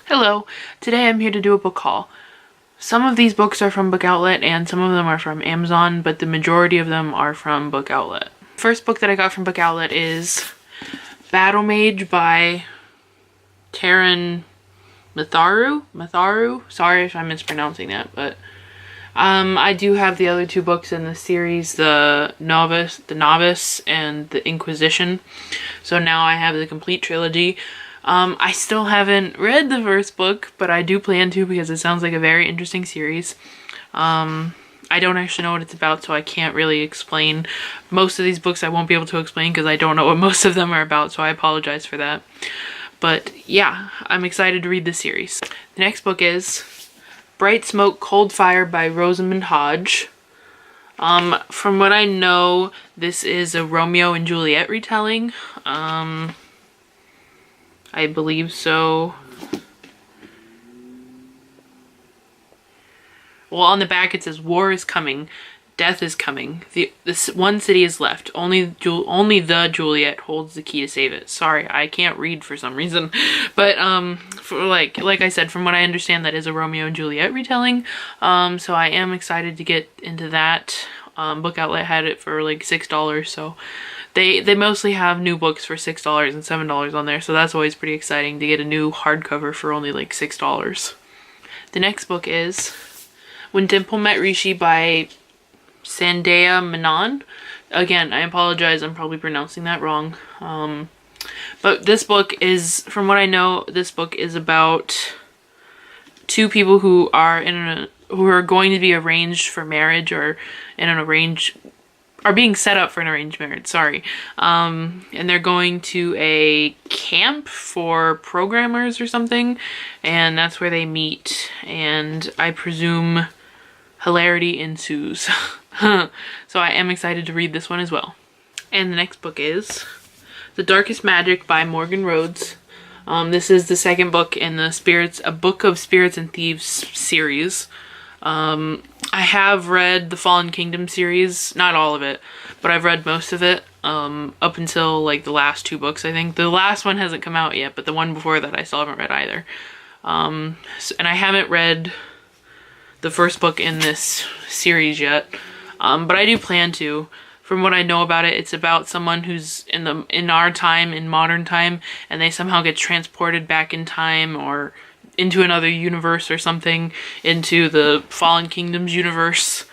Hello, today I'm here to do a book haul. Some of these books are from BookOutlet and some of them are from Amazon, but the majority of them are from BookOutlet. First book that I got from BookOutlet is Battle Mage by Taryn Matharu? Sorry if I'm mispronouncing that, but I do have the other two books in the series, the Novice and the Inquisition. So now I have the complete trilogy. I still haven't read the first book, but I do plan to because it sounds like a very interesting series. I don't actually know what it's about, so I can't really explain. Most of these books I won't be able to explain because I don't know what most of them are about, so I apologize for that. But yeah, I'm excited to read this series. The next book is Bright Smoke, Cold Fire by Rosamund Hodge. From what I know, this is a Romeo and Juliet retelling. I believe so. Well, on the back it says, "War is coming, death is coming. This one city is left. Only the Juliet holds the key to save it." Sorry, I can't read for some reason. But for like I said, from what I understand, that is a Romeo and Juliet retelling. So I am excited to get into that. BookOutlet had it for like $6, so they mostly have new books for $6 and $7 on there, so that's always pretty exciting to get a new hardcover for only like $6. The next book is When Dimple Met Rishi by Sandhya Menon. Again, I apologize, I'm probably pronouncing that wrong. But this book is, from what I know, this book is about two people who are going to be arranged for marriage, or are being set up for an arranged marriage, sorry. And they're going to a camp for programmers or something, and that's where they meet, and I presume hilarity ensues. So I am excited to read this one as well. And the next book is The Darkest Magic by Morgan Rhodes. This is the second book in the A Book of Spirits and Thieves series. I have read the Fallen Kingdom series, not all of it, but I've read most of it, up until like the last two books, I think. The last one hasn't come out yet, but the one before that I still haven't read either. And I haven't read the first book in this series yet, but I do plan to. From what I know about it, it's about someone who's in our time, in modern time, and they somehow get transported back in time or into another universe or something, into the Fallen Kingdoms universe.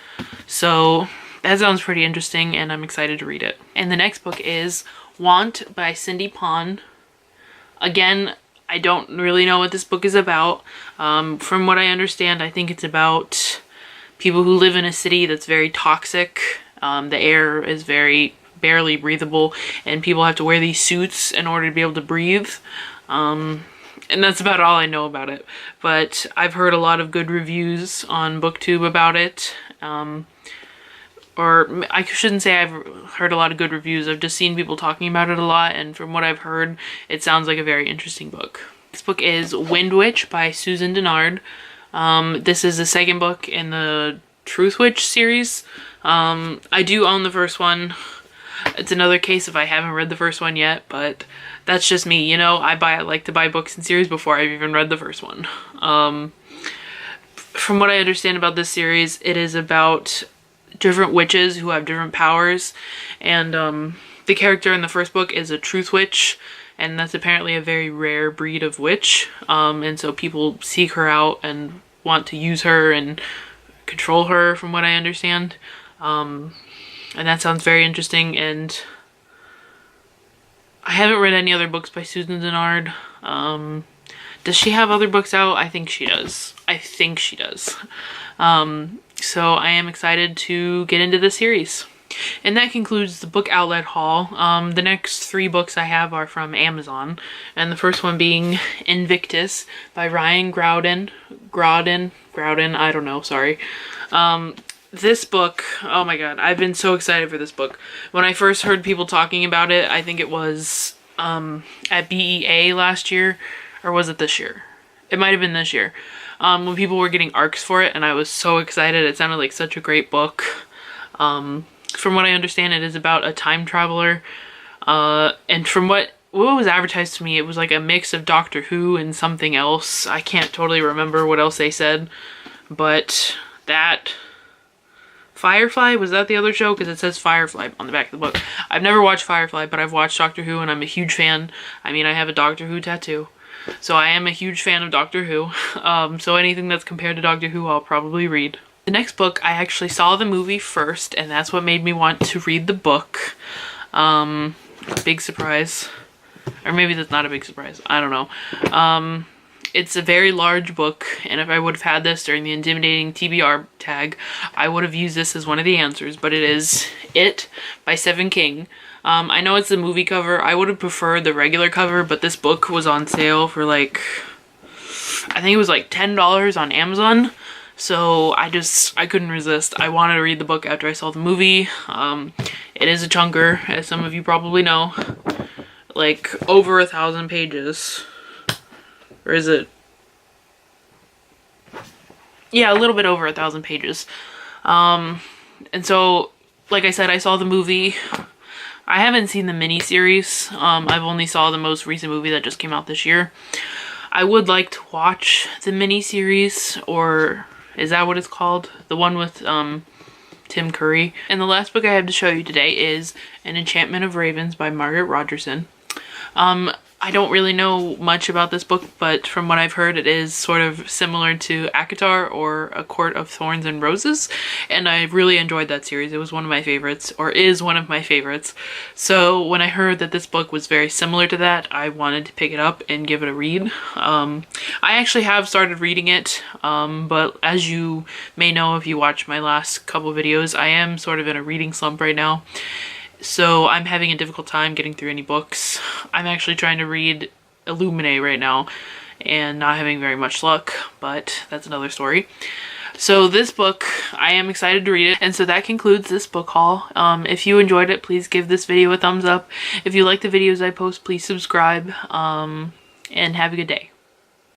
So that sounds pretty interesting and I'm excited to read it. And the next book is Want by Cindy Pon. Again, I don't really know what this book is about. From what I understand, I think it's about people who live in a city that's very toxic. The air is very barely breathable and people have to wear these suits in order to be able to breathe. And that's about all I know about it. But I've heard a lot of good reviews on BookTube about it. Or I shouldn't say I've heard a lot of good reviews. I've just seen people talking about it a lot, and from what I've heard, it sounds like a very interesting book. This book is Wind Witch by Susan Dennard. This is the second book in the Truth Witch series. I do own the first one. It's another case if I haven't read the first one yet, but that's just me, you know. I like to buy books in series before I've even read the first one. From what I understand about this series, it is about different witches who have different powers, and the character in the first book is a truth witch, and that's apparently a very rare breed of witch, and so people seek her out and want to use her and control her, from what I understand. And that sounds very interesting, and I haven't read any other books by Susan Dennard. Does she have other books out? I think she does. So I am excited to get into this series. And that concludes the BookOutlet haul. The next three books I have are from Amazon, and the first one being Invictus by Ryan Groudon, I don't know, sorry. This book, oh my god, I've been so excited for this book. When I first heard people talking about it, I think it was at BEA last year, or was it this year? It might have been this year. When people were getting ARCs for it, and I was so excited. It sounded like such a great book. From what I understand, it is about a time traveler. And from what what was advertised to me, it was like a mix of Doctor Who and something else. I can't totally remember what else they said, but that Firefly, was that the other show? Because it says Firefly on the back of the book. I've never watched Firefly, but I've watched Doctor Who and I'm a huge fan. I mean, I have a Doctor Who tattoo. So I am a huge fan of Doctor Who. So anything that's compared to Doctor Who, I'll probably read. The next book, I actually saw the movie first, and that's what made me want to read the book. Big surprise. Or maybe that's not a big surprise. I don't know. It's a very large book, and if I would have had this during the intimidating TBR tag, I would have used this as one of the answers, but it is It by Stephen King. I know it's the movie cover. I would have preferred the regular cover, but this book was on sale for like, I think it was like $10 on Amazon. So I couldn't resist. I wanted to read the book after I saw the movie. It is a chunker, as some of you probably know. Like over 1,000 pages. Or is it? Yeah, a little bit over 1,000 pages. And so, like I said, I saw the movie. I haven't seen the miniseries. I've only saw the most recent movie that just came out this year. I would like to watch the miniseries, or is that what it's called? The one with Tim Curry. And the last book I have to show you today is An Enchantment of Ravens by Margaret Rogerson. I don't really know much about this book, but from what I've heard, it is sort of similar to ACOTAR or A Court of Thorns and Roses, and I really enjoyed that series. It was one of my favorites, or is one of my favorites. So when I heard that this book was very similar to that, I wanted to pick it up and give it a read. I actually have started reading it, but as you may know if you watch my last couple videos, I am sort of in a reading slump right now. So I'm having a difficult time getting through any books. I'm actually trying to read Illuminae right now and not having very much luck, but that's another story. So this book, I am excited to read it. And so that concludes this book haul. If you enjoyed it, please give this video a thumbs up. If you like the videos I post, please subscribe, and have a good day.